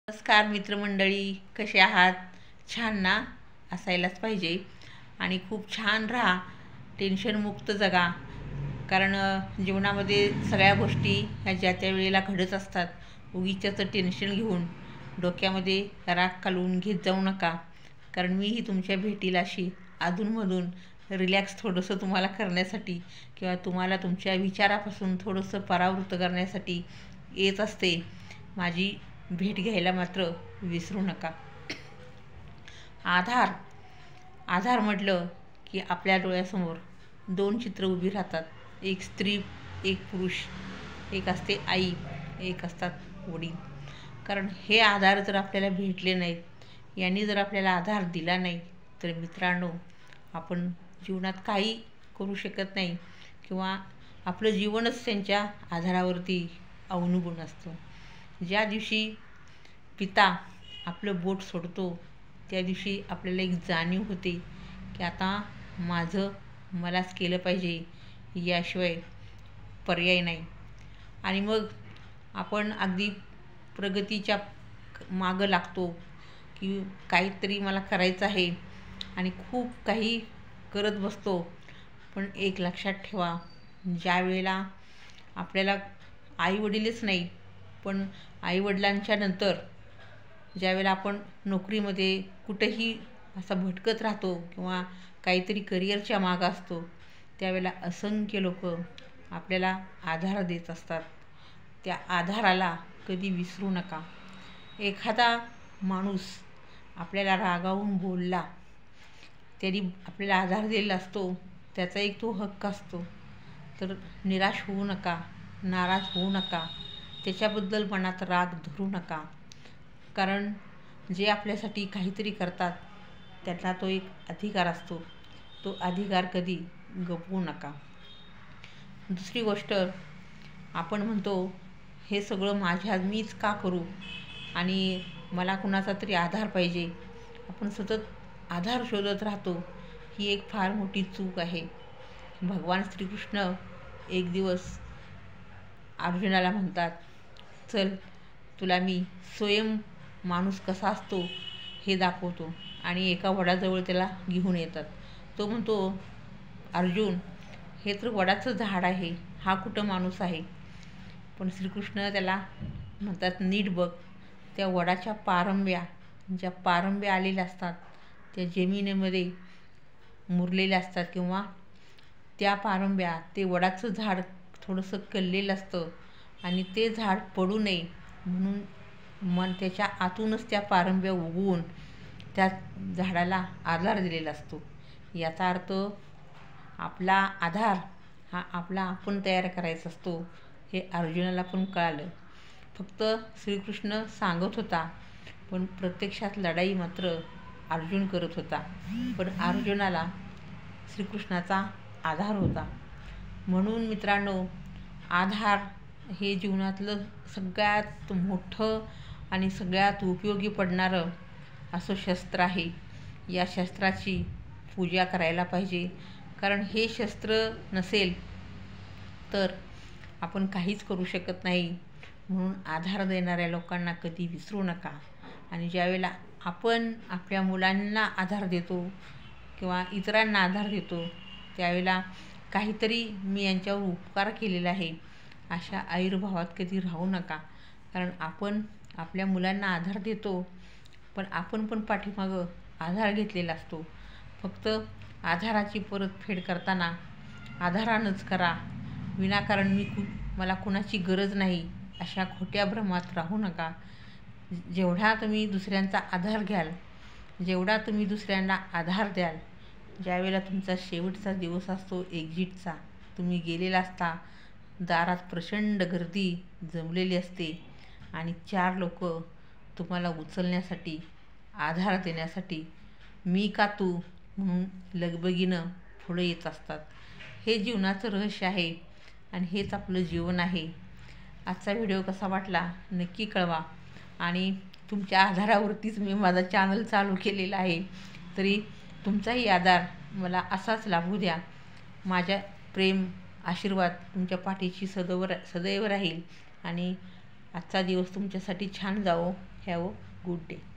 नमस्कार मित्रमंडळी, कसे आहात? छान ना? असायलाच पाहिजे. आणि खूप छान राहा, टेन्शनमुक्त जगा. कारण जीवनामध्ये सगळ्या गोष्टी ह्या ज्या त्या वेळेला घडत असतात. उगीचचं टेन्शन घेऊन डोक्यामध्ये राग घालून घेत जाऊ नका. कारण मीही तुमच्या भेटीला अशी अधूनमधून रिलॅक्स थोडंसं तुम्हाला करण्यासाठी किंवा तुम्हाला तुमच्या विचारापासून थोडंसं परावृत्त करण्यासाठी येत असते. माझी भेट घ्यायला मात्र विसरू नका. आधार आधार म्हटलं की आपल्या डोळ्यासमोर दोन चित्र उभी राहतात. एक स्त्री, एक पुरुष. एक असते आई, एक असतात वडील. कारण हे आधार जर आपल्याला भेटले नाहीत, यांनी जर आपल्याला आधार दिला नाही, तर मित्रांनो, आपण जीवनात काही करू शकत नाही किंवा आपलं जीवनच त्यांच्या आधारावरती अवलंबून असतं. ज्या दिवशी पिता आपलं बोट सोडतो, त्या दिवशी आपल्याला एक जाणीव होते की आता माझं मलाच केलं पाहिजे, याशिवाय पर्याय नाही. आणि मग आपण अगदी प्रगतीच्या मागं लागतो की काहीतरी मला करायचं आहे आणि खूप काही करत बसतो. पण एक लक्षात ठेवा, ज्या वेळेला आपल्याला आईवडीलच नाही, पण आईवडिलांच्या नंतर ज्यावेळेला आपण नोकरीमध्ये कुठेही असा भटकत राहतो किंवा काहीतरी करिअरच्या मागं असतो, त्यावेळेला असंख्य लोक आपल्याला आधार देत असतात. त्या आधाराला कधी विसरू नका. एखादा माणूस आपल्याला रागावून बोलला, त्यांनी आपल्याला आधार दिलेला असतो, त्याचा एक तो हक्क असतो. तर निराश होऊ नका, नाराज होऊ नका, त्याच्याबद्दल मनात राग धरू नका. कारण जे आपल्यासाठी काहीतरी करतात, त्यांना तो एक अधिकार असतो. तो अधिकार कधी गमावू नका. दुसरी गोष्ट, आपण म्हणतो हे सगळं मीच का करू आणि मला कुणाचा तरी आधार पाहिजे. आपण सतत आधार शोधत राहतो. ही एक फार मोठी चूक आहे. भगवान श्रीकृष्ण एक दिवस अर्जुनाला म्हणतात, चल तुला मी स्वयं माणूस कसा असतो हे दाखवतो. आणि एका वडाजवळ त्याला घेऊन येतात. तो म्हणतो, अर्जुन, हे तर वडाचं झाड आहे, हा कुठं माणूस आहे? पण श्रीकृष्ण त्याला म्हणतात, नीट बघ, त्या वडाच्या पारंब्या, ज्या पारंब्या आलेल्या असतात, त्या जमिनीमध्ये मुरलेल्या असतात किंवा त्या पारंब्या, ते वडाचं झाड थोडंसं कललेलं असतं आणि ते झाड पडू नये म्हणून त्याच्या आतूनच त्या पारंब्या उगवून त्या झाडाला आधार दिलेला असतो. याचा अर्थ आपला आधार हा आपला आपण तयार करायचा असतो. हे अर्जुनाला पण कळालं. फक्त श्रीकृष्ण सांगत होता, पण प्रत्यक्षात लढाई मात्र अर्जुन करत होता. पण अर्जुनाला श्रीकृष्णाचा आधार होता. म्हणून मित्रांनो, आधार हे जीवनातलं सगळ्यात मोठं आणि सगळ्यात उपयोगी पडणारं असं शस्त्र आहे. या शस्त्राची पूजा करायला पाहिजे. कारण हे शस्त्र नसेल तर आपण काहीच करू शकत नाही. म्हणून आधार देणाऱ्या लोकांना कधी विसरू नका. आणि ज्यावेळेला आपण आपल्या मुलांना आधार देतो किंवा इतरांना आधार देतो, त्यावेळेला काहीतरी मी यांच्यावर उपकार केलेला आहे अशा आईर्भावात कधी राहू नका. कारण आपण आपल्या मुलांना आधार देतो, पण आपण पण पाठीमागं आधार घेतलेला असतो. फक्त आधाराची परतफेड करताना आधारानंच करा. विनाकारण मला कुणाची गरज नाही अशा खोट्या भ्रमात राहू नका. जेवढा तुम्ही दुसऱ्यांचा आधार घ्याल, जेवढा तुम्ही दुसऱ्यांना आधार द्याल, ज्यावेळेला तुमचा शेवटचा दिवस असतो एक्झिटचा, तुम्ही गेलेला असता, दारात प्रचंड गर्दी जमलेली असते आणि 4 लोक तुम्हाला उचलण्यासाठी, आधार देण्यासाठी मी का तू म्हणून लगबगीनं पुढे येत असतात. हे जीवनाचं रहस्य आहे आणि हेच आपलं जीवन आहे. आजचा व्हिडिओ कसा वाटला नक्की कळवा. आणि तुमच्या आधारावरतीच मी माझा चॅनल चालू केलेला आहे. तरी तुमचाही आधार मला असाच लाभू द्या. माझ्या प्रेम, आशीर्वाद तुमच्या पाठीशी सदैव राहील आणि आजचा दिवस तुमच्यासाठी छान जावो हॅव अ गुड डे.